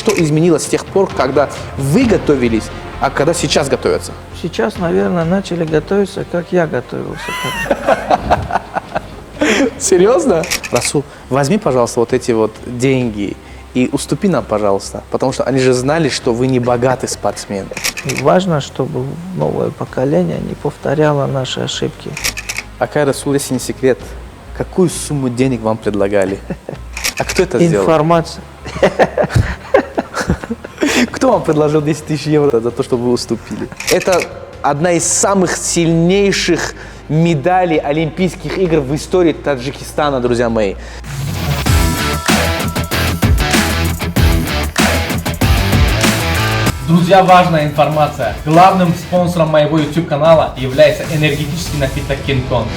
что изменилось с тех пор, когда вы готовились, а когда сейчас готовятся? Сейчас, наверное, начали готовиться, как я готовился. Серьезно? Расул, возьми, пожалуйста, вот эти вот деньги и уступи нам, пожалуйста, потому что они же знали, что вы не богатый спортсмен. И важно, чтобы новое поколение не повторяло наши ошибки. Акай, Расул, если не секрет, какую сумму денег вам предлагали? А кто это сделал? Информация. Кто вам предложил 10 тысяч евро за то, чтобы вы уступили? Это одна из самых сильнейших медалей Олимпийских игр в истории Таджикистана, друзья мои. Друзья, важная информация. Главным спонсором моего YouTube-канала является энергетический напиток King Kong.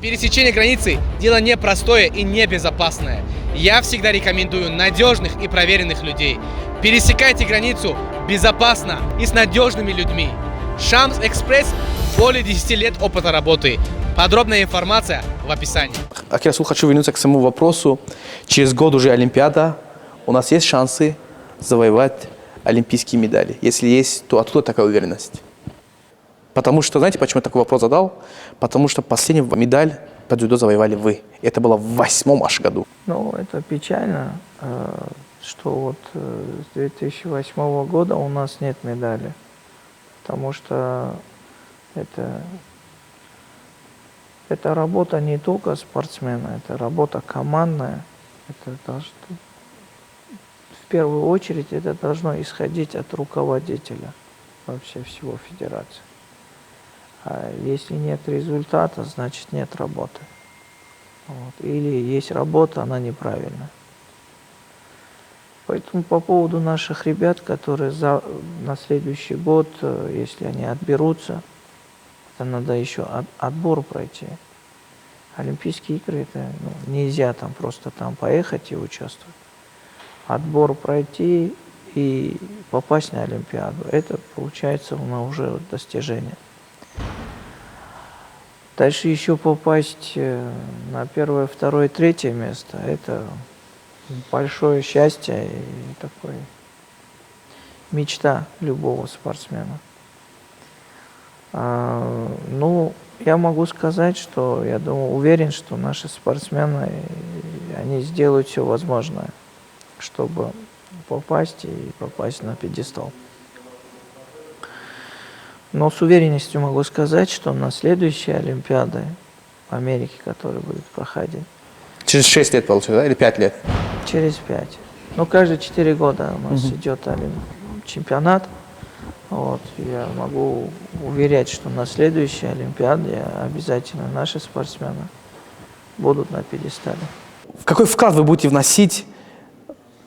Пересечение границы – дело непростое и небезопасное. Я всегда рекомендую надежных и проверенных людей. Пересекайте границу безопасно и с надежными людьми. Шамс Экспресс – более 10 лет опыта работы. Подробная информация в описании. Акай, Расул, хочу вернуться к самому вопросу. Через год уже Олимпиада. У нас есть шансы завоевать олимпийские медали? Если есть, то откуда такая уверенность? Потому что, знаете, почему я такой вопрос задал? Потому что последнюю медаль по дзюдо завоевали вы. Это было в 2008 аж году. Ну, это печально, что вот с 2008 года у нас нет медали. Потому что это работа не только спортсмена, это работа командная. В первую очередь это должно исходить от руководителя вообще всего федерации. А если нет результата, значит нет работы. Вот. Или есть работа, она неправильная. Поэтому по поводу наших ребят, которые на следующий год, если они отберутся, это надо еще отбор пройти. Олимпийские игры, это нельзя там просто там поехать и участвовать. Отбор пройти и попасть на Олимпиаду, это получается уже достижение. Дальше еще попасть на первое, второе, третье место, это большое счастье и такое мечта любого спортсмена. Ну, я могу сказать, что я думаю, уверен, что наши спортсмены, они сделают все возможное, чтобы попасть на пьедестал. Но с уверенностью могу сказать, что на следующей Олимпиаде в Америке, которая будет проходить. Через 6 лет, получается, да? Или 5 лет? Через 5. Ну, каждые 4 года у нас идет чемпионат. Вот. Я могу уверять, что на следующей Олимпиаде обязательно наши спортсмены будут на пьедестале. Какой вклад вы будете вносить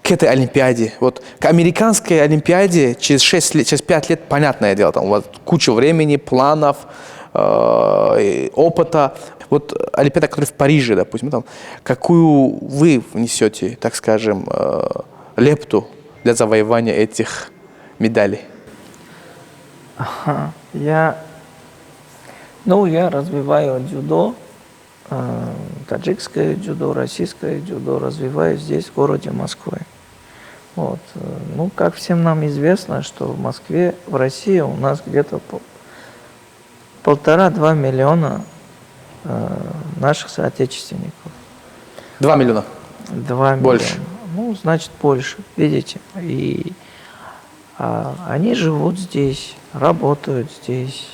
к этой Олимпиаде? Вот к американской Олимпиаде через 6 лет, через 5 лет, понятное дело, там у вас куча времени, планов, опыта. Вот Олимпиада, которая в Париже, допустим, там, какую вы внесете, так скажем, лепту для завоевания этих медалей? Я развиваю дзюдо, таджикское дзюдо, российское дзюдо развиваю здесь, в городе Москвы. Вот. Ну, как всем нам известно, что в Москве, в России у нас где-то 1,5–2 миллиона наших соотечественников. 2 миллиона? 2 миллиона. Больше. Ну, значит, больше, видите. И они живут здесь, работают здесь,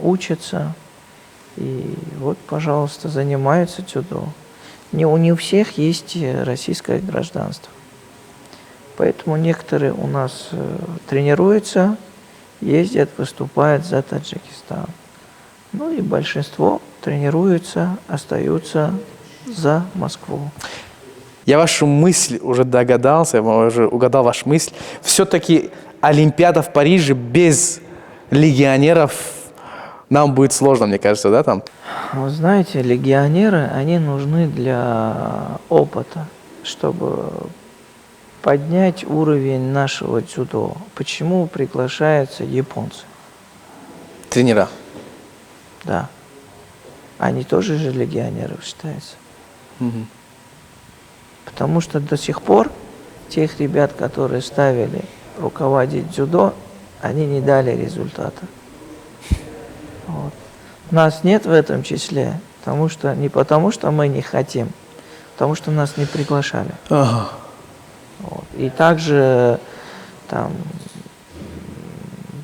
учатся. И вот, пожалуйста, занимаются дзюдо. Не у всех есть российское гражданство. Поэтому некоторые у нас тренируются, ездят, выступают за Таджикистан. Ну и большинство тренируются, остаются за Москву. Я вашу мысль уже догадался, я уже угадал вашу мысль. Все-таки Олимпиада в Париже без легионеров нам будет сложно, мне кажется, да, там? Вы знаете, легионеры, они нужны для опыта, чтобы поднять уровень нашего дзюдо. Почему приглашаются японцы? Тренера. Да. Они тоже же легионеры считаются. Потому что до сих пор тех ребят, которые ставили руководить дзюдо, они не дали результата. Вот. Нас нет в этом числе, не потому что мы не хотим, потому что нас не приглашали. Ага. Вот. И также там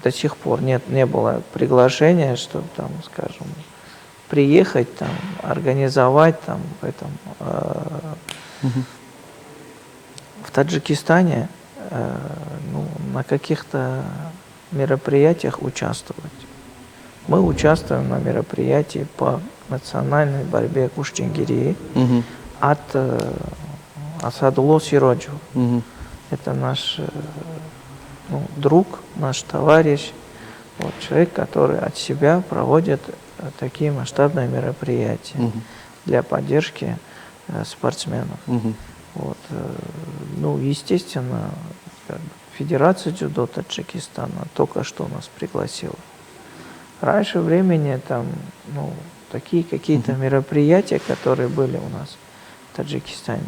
до сих пор не было приглашения, чтобы там, скажем, приехать, там, организовать там, в Таджикистане на каких-то мероприятиях участвовать. Мы участвуем на мероприятии по национальной борьбе Куштингирии от Асадулло Сироджу. Это наш друг, наш товарищ, вот, человек, который от себя проводит такие масштабные мероприятия для поддержки спортсменов. Вот, естественно, Федерация дзюдо Таджикистана только что нас пригласила. Раньше времени там, такие какие-то мероприятия, которые были у нас в Таджикистане,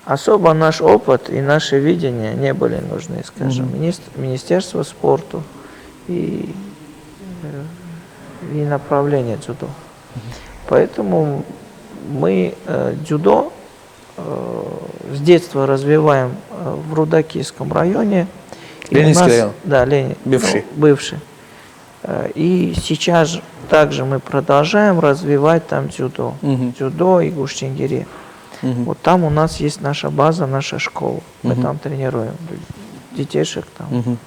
особо наш опыт и наше видение не были нужны, скажем, Министерство спорта и направление дзюдо. Поэтому мы дзюдо с детства развиваем в Рудакийском районе. Ленинский район? Да, Бывший. Бывший. И сейчас также мы продолжаем развивать там дзюдо. Дзюдо и гуштингири. Вот там у нас есть наша база, наша школа. Мы там тренируем детишек там.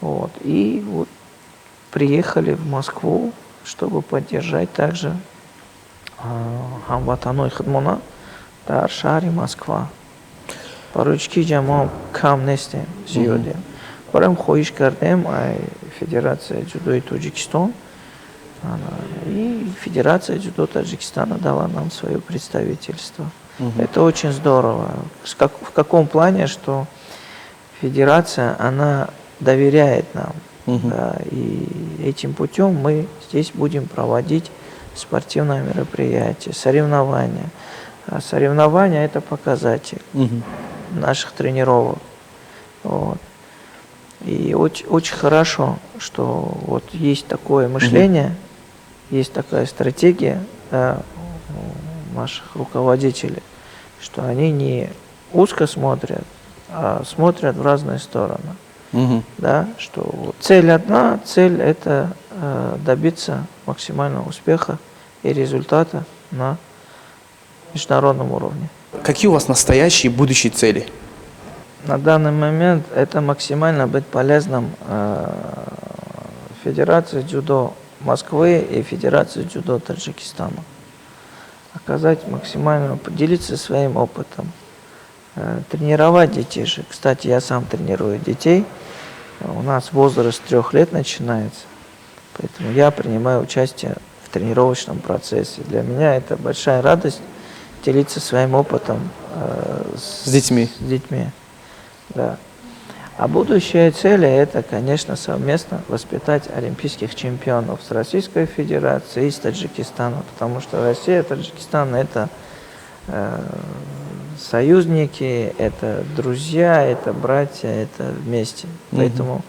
Вот. И вот приехали в Москву, чтобы поддержать также Хамватаной Хадмона, Шари Москва. Поручки джамо кам нестем зиёде. Барам хоиш кардем Федерация дзюдо Таджикистан. И Федерация дзюдо Таджикистана дала нам свое представительство. Это очень здорово. В каком плане, что Федерация, она доверяет нам. Да, и этим путем мы здесь будем проводить спортивное мероприятие, соревнования. А соревнования – это показатель наших тренировок. Вот. И очень хорошо, что вот есть такое мышление, есть такая стратегия наших руководителей, что они не узко смотрят, а смотрят в разные стороны. Да, что цель одна, цель это добиться максимального успеха и результата на международном уровне. Какие у вас настоящие и будущие цели? На данный момент это максимально быть полезным Федерации дзюдо Москвы и Федерации дзюдо Таджикистана. Оказать максимально, поделиться своим опытом, тренировать детишек. Кстати, я сам тренирую детей. У нас возраст 3 лет начинается, поэтому я принимаю участие в тренировочном процессе. Для меня это большая радость делиться своим опытом С детьми. Да. А будущие цели – это, конечно, совместно воспитать олимпийских чемпионов с Российской Федерацией и с Таджикистаном, потому что Россия и Таджикистан – это союзники, это друзья, это братья, это вместе. Поэтому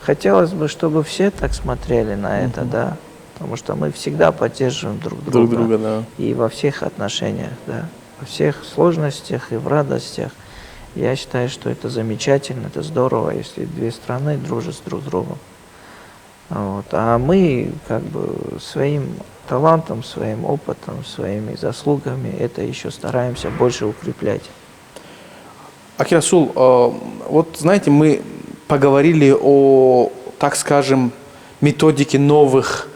хотелось бы, чтобы все так смотрели на это, да, потому что мы всегда поддерживаем друг друга, да. И во всех отношениях, да, во всех сложностях и в радостях. Я считаю, что это замечательно, это здорово, если две страны дружат друг с другом. Вот. А мы как бы своим талантом, своим опытом, своими заслугами это еще стараемся больше укреплять. Акир Расул, вот знаете, мы поговорили о, так скажем, методике новых,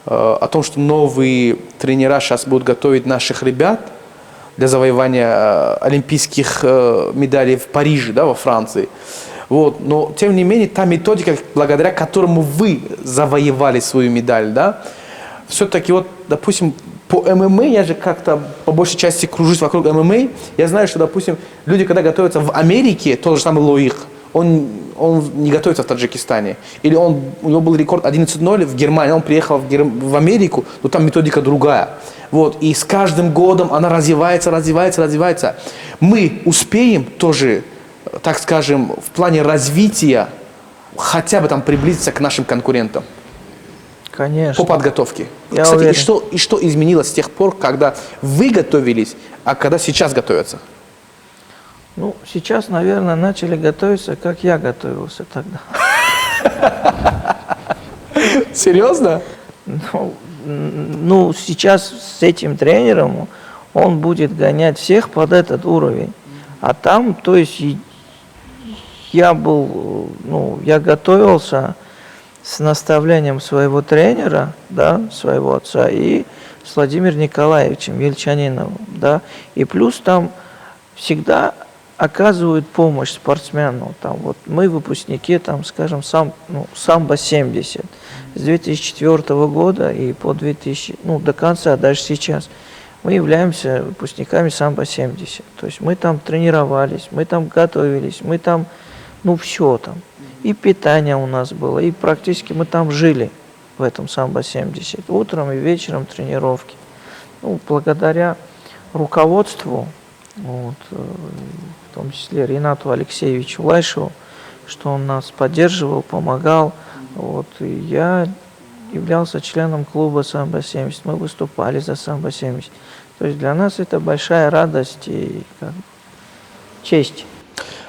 о том, что новые тренера сейчас будут готовить наших ребят для завоевания олимпийских медалей в Париже, да, во Франции. Вот. Но, тем не менее, та методика, благодаря которому вы завоевали свою медаль, да, все-таки вот, допустим, по ММА, я же как-то по большей части кружусь вокруг ММА, я знаю, что, допустим, люди, когда готовятся в Америке, тот же самый Лоих, он он не готовится в Таджикистане. Или у него был рекорд 11:0 в Германии, он приехал в Америку, но там методика другая. Вот. И с каждым годом она развивается. Мы успеем тоже, так скажем, в плане развития хотя бы там приблизиться к нашим конкурентам. Конечно. По подготовке. Я Кстати, уверен. и что изменилось с тех пор, когда вы готовились, а когда сейчас готовятся? Ну, сейчас, наверное, начали готовиться, как я готовился тогда. Серьезно? Ну, сейчас с этим тренером он будет гонять всех под этот уровень. А там, то есть, я готовился с наставлением своего тренера, да, своего отца, и с Владимиром Николаевичем Ельчаниновым, да, и плюс там всегда оказывают помощь спортсмену. Там, вот мы выпускники, там, скажем, самбо-70 с 2004 года и по 2000, до конца, даже сейчас, мы являемся выпускниками самбо-70. То есть мы там тренировались, мы там готовились, мы там, все там. И питание у нас было, и практически мы там жили в этом самбо-70. Утром и вечером тренировки. Благодаря руководству, в том числе Ринату Алексеевичу Лайшеву, что он нас поддерживал, помогал. И я являлся членом клуба самбо-70. Мы выступали за самбо-70. То есть для нас это большая радость и честь.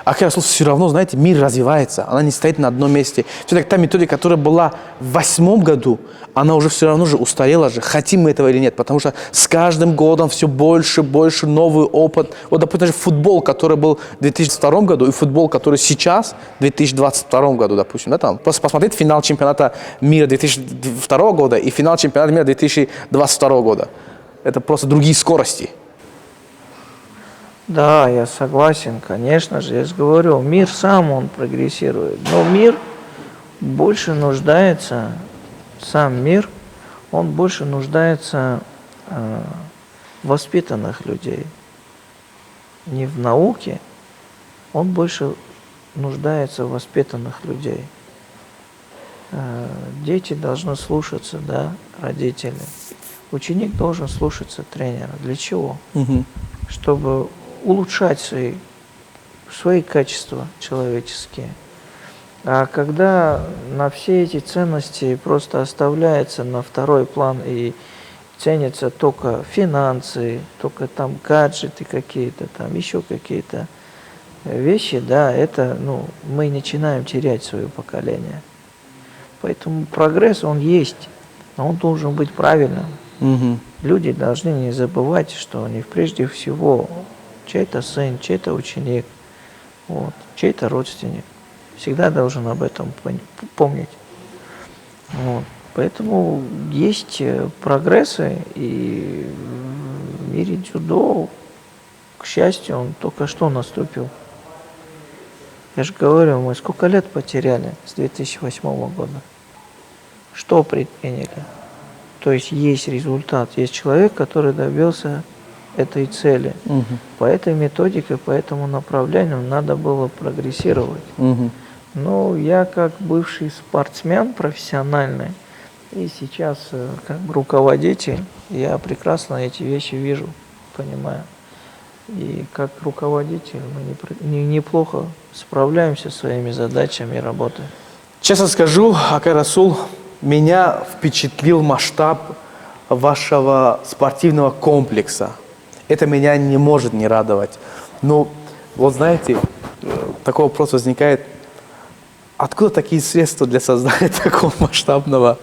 А все равно, знаете, мир развивается, она не стоит на одном месте. Все-таки та методика, которая была в 2008 году, она уже все равно же устарела же, хотим мы этого или нет, потому что с каждым годом все больше новый опыт. Вот, допустим, даже футбол, который был в 2002 году, и футбол, который сейчас, в 2022 году, допустим, да, там. Просто посмотреть финал чемпионата мира 2002 года и финал чемпионата мира 2022 года. Это просто другие скорости. Да, я согласен, конечно же, я же говорю, мир сам, он прогрессирует, но мир больше нуждается, сам мир, он больше нуждается в воспитанных людей, не в науке, он больше нуждается в воспитанных людей. Дети должны слушаться, да, родителей, ученик должен слушаться тренера. Для чего? Чтобы улучшать свои качества человеческие. А когда на все эти ценности просто оставляется на второй план и ценятся только финансы, только там гаджеты какие-то, там еще какие-то вещи, да, это, мы начинаем терять свое поколение. Поэтому прогресс, он есть, но он должен быть правильным. Люди должны не забывать, что они прежде всего чей-то сын, чей-то ученик, чей-то родственник. Всегда должен об этом помнить. Поэтому есть прогрессы, и в мире дзюдо, к счастью, он только что наступил. Я же говорю, мы сколько лет потеряли с 2008 года. Что предприняли? То есть есть результат, есть человек, который добился этой цели. По этой методике, по этому направлению надо было прогрессировать. Но я как бывший спортсмен профессиональный и сейчас как руководитель, я прекрасно эти вещи вижу, понимаю. И как руководитель мы неплохо справляемся со своими задачами и работой. Честно скажу, Акай Расул, меня впечатлил масштаб вашего спортивного комплекса. Это меня не может не радовать. Но, вот знаете, такой вопрос возникает, откуда такие средства для создания такого масштабного,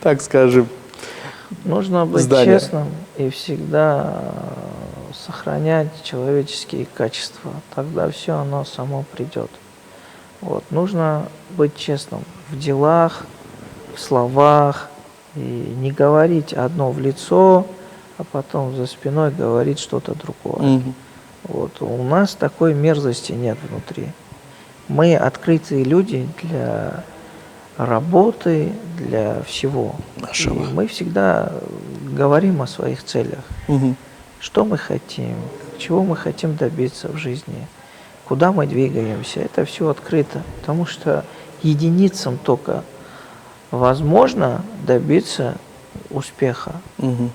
так скажем, нужно быть здания? честным и всегда сохранять человеческие качества. Тогда все оно само придет. Нужно быть честным в делах, в словах, и не говорить одно в лицо, а потом за спиной говорить что-то другое. У нас такой мерзости нет внутри. Мы открытые люди для работы, для всего. И мы всегда говорим о своих целях. Что мы хотим, чего мы хотим добиться в жизни. куда мы двигаемся, это все открыто. Потому что единицам только возможно добиться успеха.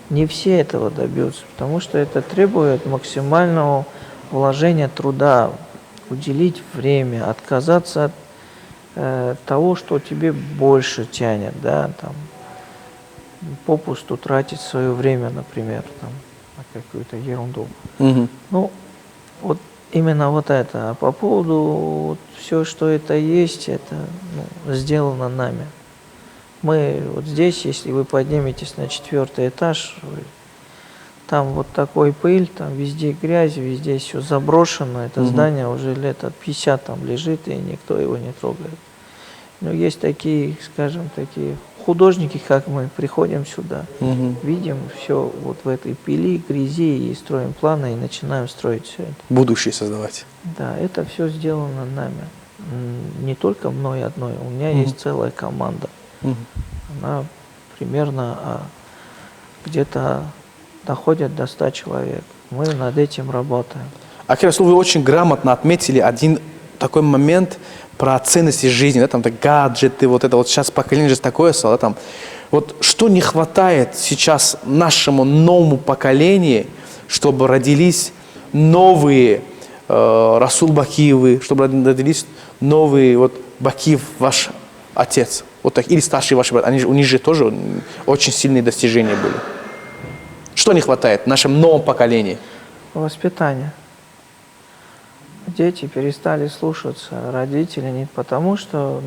Не все этого добьются, потому что это требует максимального вложения труда, уделить время, отказаться от того, что тебе больше тянет, да, там, попусту тратить свое время, например, там, на какую-то ерунду. Ну, вот именно вот это. А по поводу вот, все, что это есть, это сделано нами. Мы вот здесь, если вы подниметесь на 4-й этаж, там вот такой пыль, там везде грязь, везде все заброшено. Это здание уже лет от 50 там лежит, и никто его не трогает. Но есть такие, скажем, такие художники, как мы, приходим сюда, видим все вот в этой пыли, грязи, и строим планы, и начинаем строить все это. Будущее создавать. Да, это все сделано нами. Не только мной одной, у меня есть целая команда. Она примерно где-то доходит до 100 человек. Мы над этим работаем. Акир Расул, вы очень грамотно отметили один такой момент про ценности жизни, да, там гаджеты, вот это вот сейчас поколение же такое стало, да, там. Вот что не хватает сейчас нашему новому поколению, чтобы родились новые Расул Бакиевы, чтобы родились новые вот Бакиев, ваш отец, вот так, или старший ваш брат, у них же тоже очень сильные достижения были. Что не хватает в нашем новом поколении? Воспитание. Дети перестали слушаться родителей не потому, что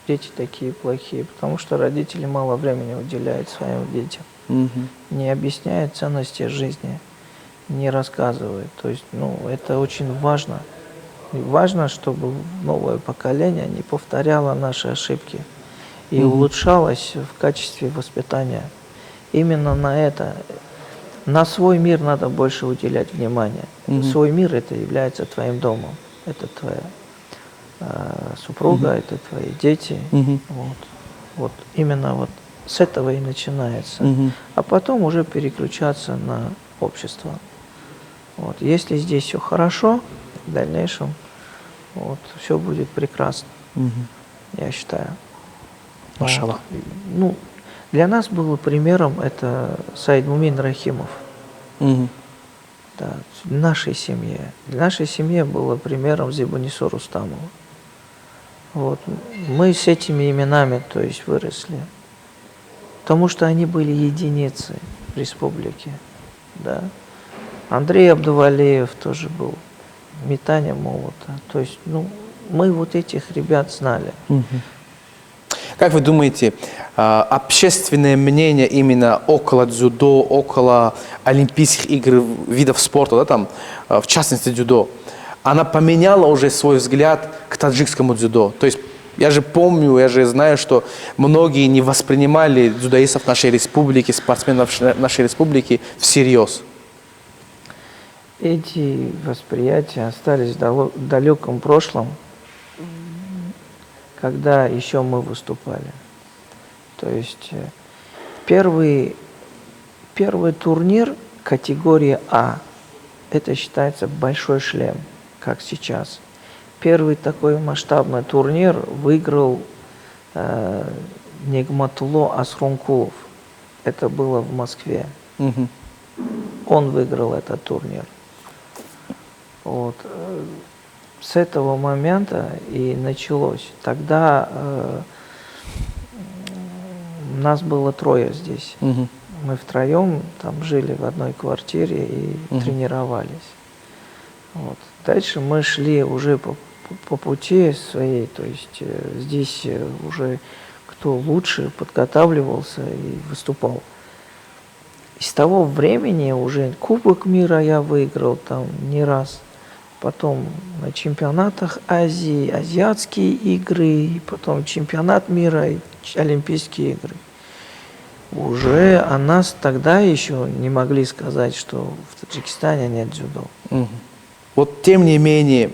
дети такие плохие, потому что родители мало времени уделяют своим детям, не объясняют ценности жизни, не рассказывают. То есть, это очень важно. И важно, чтобы новое поколение не повторяло наши ошибки и улучшалось в качестве воспитания. Именно на это. На свой мир надо больше уделять внимание. Свой мир — это является твоим домом. Это твоя супруга, это твои дети. Вот именно вот с этого и начинается. А потом уже переключаться на общество. Вот. Если здесь все хорошо, в дальнейшем все будет прекрасно, я считаю. Машаллах. Для нас было примером это Саид Мумин Рахимов. Да, в нашей семье. В нашей семье было примером Зибунисо Рустамова. Вот. Мы с этими именами, то есть, выросли. Потому что они были единицы в республике. Да. Андрей Абдувалиев тоже был. Метание молота. То есть, мы вот этих ребят знали. Как вы думаете, общественное мнение именно около дзюдо, около Олимпийских игр, видов спорта, да, там, в частности дзюдо, она поменяла уже свой взгляд к таджикскому дзюдо? То есть я же помню, я же знаю, что многие не воспринимали дзюдоистов нашей республики, спортсменов нашей республики всерьез. Эти восприятия остались в далеком прошлом, когда еще мы выступали. То есть первый турнир категории А, это считается большой шлем, как сейчас. Первый такой масштабный турнир выиграл Нигматулло Асрункулов. Это было в Москве. Он выиграл этот турнир. Вот. С этого момента и началось. Тогда нас было 3 здесь. Мы втроем там жили в одной квартире и тренировались. Вот. Дальше мы шли уже по пути своей, то есть здесь уже кто лучше подготавливался и выступал. С того времени уже Кубок мира я выиграл там не раз. Потом на чемпионатах Азии, азиатские игры, потом чемпионат мира и Олимпийские игры. Уже о нас тогда еще не могли сказать, что в Таджикистане нет дзюдо. Вот тем не менее,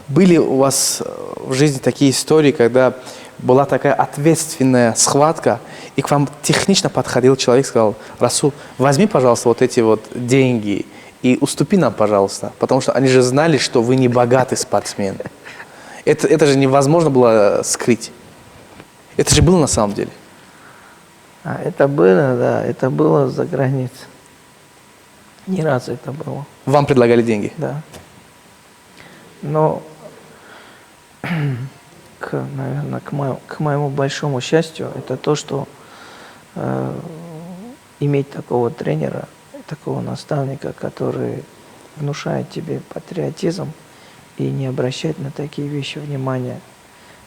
были у вас в жизни такие истории, когда была такая ответственная схватка, и к вам технично подходил человек, сказал: Расул, возьми, пожалуйста, вот эти вот деньги, и уступи нам, пожалуйста, потому что они же знали, что вы не богатый спортсмен. Это же невозможно было скрыть. Это же было на самом деле. А это было, да, это было за границей. Не раз это было, Вам предлагали деньги. да. Но, наверное, к моему большому счастью, это то, что иметь такого тренера, такого наставника, который внушает тебе патриотизм и не обращать на такие вещи внимания.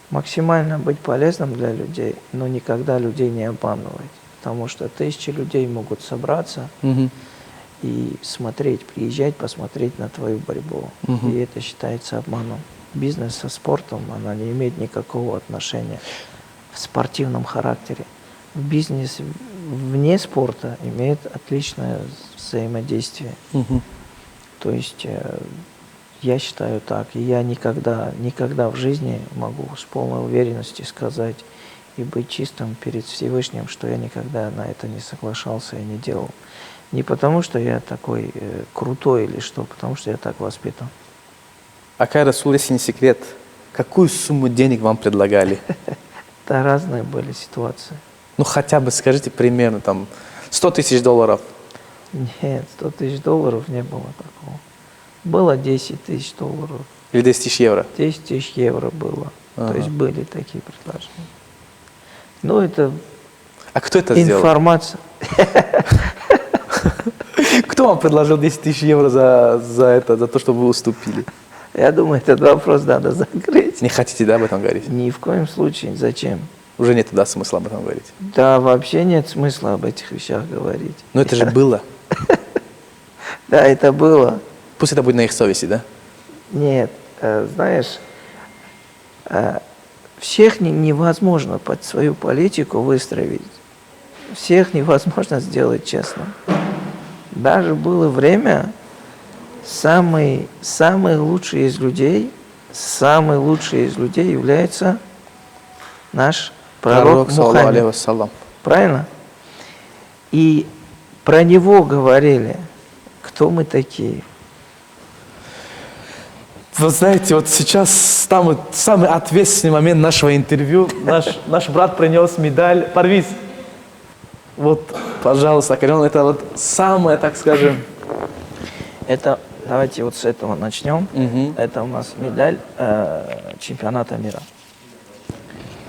Максимально быть полезным для людей, но никогда людей не обманывать. Потому что тысячи людей могут собраться и смотреть, приезжать, посмотреть на твою борьбу. И это считается обманом. Бизнес со спортом, она не имеет никакого отношения в спортивном характере. Бизнес вне спорта имеет отличное взаимодействие. То есть я считаю так, и я никогда в жизни могу с полной уверенностью сказать и быть чистым перед Всевышним, что я никогда на это не соглашался и не делал. Не потому, что я такой крутой или что, потому что я так воспитан. Акай Расул, если не секрет, какую сумму денег вам предлагали? Это разные были ситуации. Ну хотя бы скажите примерно там 100 тысяч долларов. Нет, 100 тысяч долларов не было такого. Было 10 тысяч долларов. Или 10 тысяч евро. 10 тысяч евро было. Ага. То есть были такие предложения. Ну, это А кто это сделал? информация. Кто вам предложил 10 тысяч евро за то, что вы уступили? Я думаю, этот вопрос надо закрыть. Не хотите, да, об этом говорить? Ни в коем случае. Зачем? Уже нет, да, смысла об этом говорить. Да, вообще нет смысла об этих вещах говорить. Но это же было. Да, это было. Пусть это будет на их совести, да? Нет, знаешь, всех невозможно под свою политику выстроить. Всех невозможно сделать честно. Даже было время, самый лучший из людей является наш пророк саллаллаху алейхи Мухаммед. вассалям. Правильно? И про него говорили, кто мы такие. Вы знаете, вот сейчас самый ответственный момент нашего интервью. Наш брат принес медаль. Парвиз, вот, пожалуйста, Акарон, это вот самое, так скажем... Это, давайте вот с этого начнем. Это у нас медаль чемпионата мира.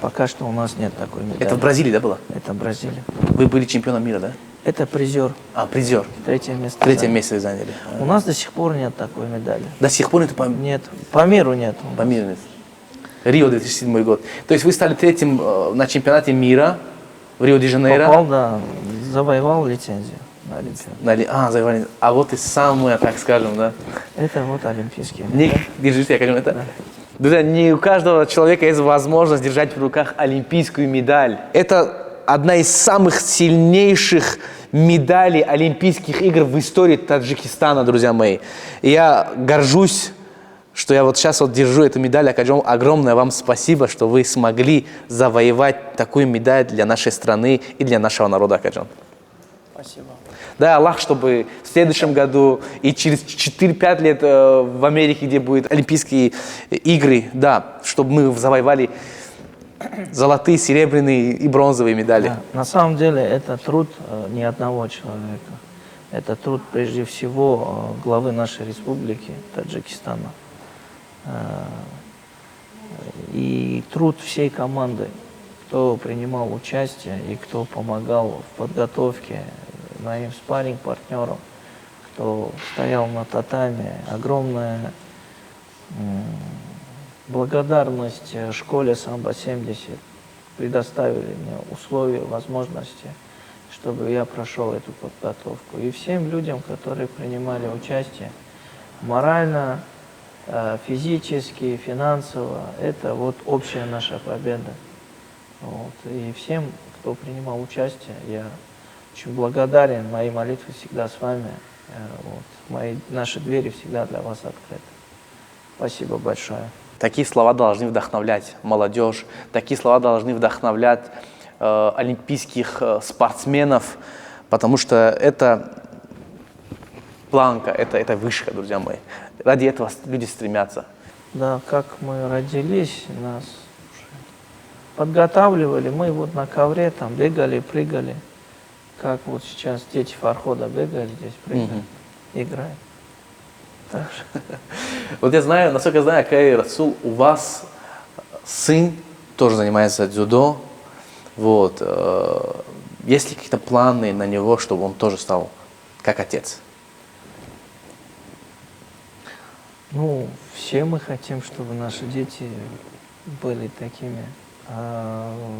Пока что у нас нет такой медали. Это в Бразилии, да, было? Это Бразилия. Вы были чемпионом мира, да? Это призер. А, призер. Третье место. Третье занял. место вы заняли. У нас до сих пор нет такой медали. До сих пор это Нет, по миру нет. по миру нет. Рио 2007 год. То есть вы стали третьим на чемпионате мира в Рио-де-Жанейро. Попал, да, завоевал лицензию на Олимпиаду. Завоевали. А вот и самое, так скажем, да. Это вот олимпийский Не, медаль. держите, я скажу, это. Друзья, не у каждого человека есть возможность держать в руках олимпийскую медаль. Это одна из самых сильнейших медалей Олимпийских игр в истории Таджикистана, друзья мои. И я горжусь, что я вот сейчас вот держу эту медаль. Акаджон, огромное вам спасибо, что вы смогли завоевать такую медаль для нашей страны и для нашего народа, Акаджон. Спасибо. Да, Аллах, чтобы в следующем году и через 4-5 лет в Америке, где будут Олимпийские игры, да, чтобы мы завоевали золотые, серебряные и бронзовые медали. Да, на самом деле это труд не одного человека. Это труд прежде всего главы нашей республики Таджикистана. И труд всей команды, кто принимал участие и кто помогал в подготовке, моим спарринг-партнерам, кто стоял на татами. Огромная благодарность школе Самбо-70. Предоставили мне условия, возможности, чтобы я прошел эту подготовку. И всем людям, которые принимали участие, морально, физически, финансово, это вот общая наша победа. Вот. И всем, кто принимал участие, я очень благодарен. Мои молитвы всегда с вами. Вот. Наши двери всегда для вас открыты. Спасибо большое. Такие слова должны вдохновлять молодежь, такие слова должны вдохновлять олимпийских спортсменов, потому что это планка, это вышка, друзья мои. Ради этого люди стремятся. Да, как мы родились, нас подготавливали, мы вот на ковре там бегали, прыгали. Как вот сейчас дети Фархода бегают здесь, прыгают, играют. Так что Вот я знаю, насколько я знаю, Акай Расул, у вас сын тоже занимается дзюдо. Вот. Есть ли какие-то планы на него, чтобы он тоже стал как отец? ну, все мы хотим, чтобы наши дети были такими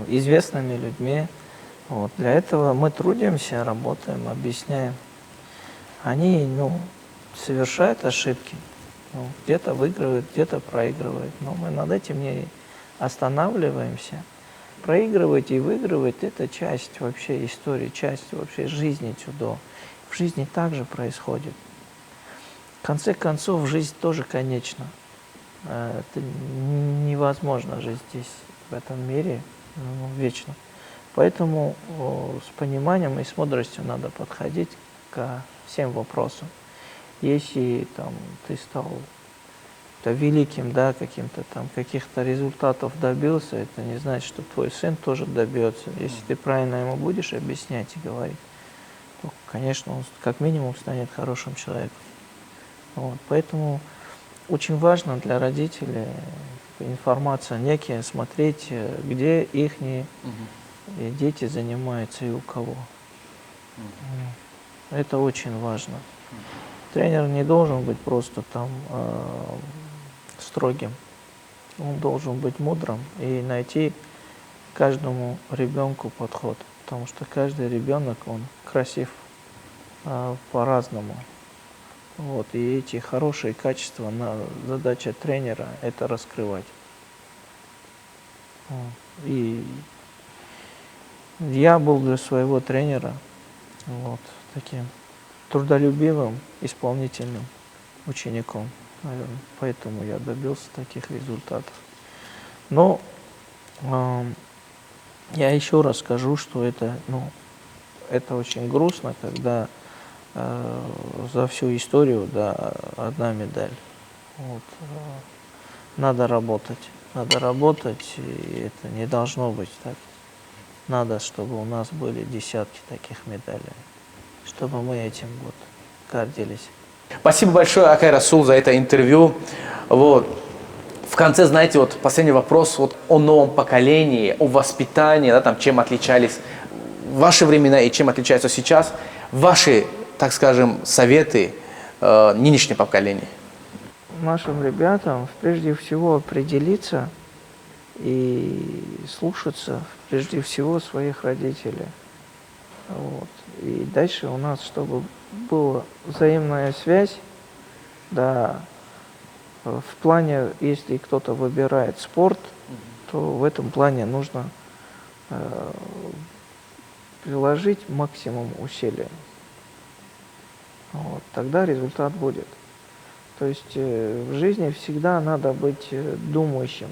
известными людьми. Вот. Для этого мы трудимся, работаем, объясняем. Они, совершают ошибки. Где-то выигрывают, где-то проигрывают. Но мы над этим не останавливаемся. Проигрывать и выигрывать – это часть вообще истории, часть вообще жизни дзюдо. В жизни также происходит. В конце концов, жизнь тоже конечна. Это невозможно жить здесь, в этом мире, вечно. Поэтому с пониманием и с мудростью надо подходить ко всем вопросам. Если там, ты стал великим, да, каким-то там каких-то результатов добился, это не значит, что твой сын тоже добьется. Если ты правильно ему будешь объяснять и говорить, то, конечно, он как минимум станет хорошим человеком. Вот. Поэтому очень важно для родителей информация некая, смотреть, где их дети занимаются и у кого. Это очень важно. Тренер не должен быть просто там строгим. Он должен быть мудрым и найти каждому ребенку подход. Потому что каждый ребенок, он красив по-разному. Вот. И эти хорошие качества, задача тренера – это раскрывать. И я был для своего тренера таким трудолюбивым, исполнительным учеником, наверное. Поэтому я добился таких результатов. Но я еще раз скажу, что это очень грустно, когда за всю историю, да, одна медаль. Вот. Надо работать, и это не должно быть так. Надо, чтобы у нас были десятки таких медалей, чтобы мы этим гордились. Спасибо большое, Акай Расул, за это интервью. Вот. В конце, знаете, последний вопрос о новом поколении, о воспитании, да, там, чем отличались ваши времена и чем отличаются сейчас. Ваши, так скажем, советы нынешнего поколения. Нашим ребятам прежде всего определиться и слушаться прежде всего своих родителей. Вот. И дальше у нас, чтобы была взаимная связь, да, в плане, если кто-то выбирает спорт, то в этом плане нужно приложить максимум усилий. Вот. Тогда результат будет. То есть в жизни всегда надо быть думающим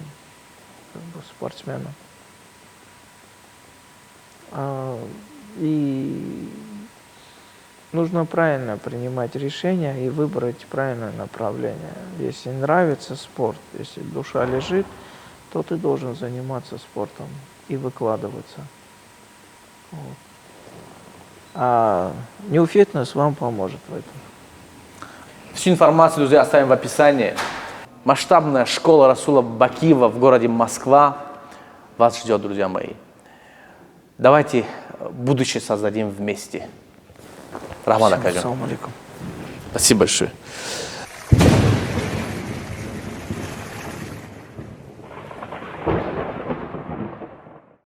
спортсменом. И нужно правильно принимать решения и выбрать правильное направление. Если нравится спорт, если душа лежит, то ты должен заниматься спортом и выкладываться. Вот. А New Fitness вам поможет в этом. Всю информацию, друзья, оставим в описании. Масштабная школа Расула Бакиева в городе Москва вас ждет, друзья мои. Давайте будущее создадим вместе. Рахман Акаджан. Ассаламу алейкум. Спасибо большое.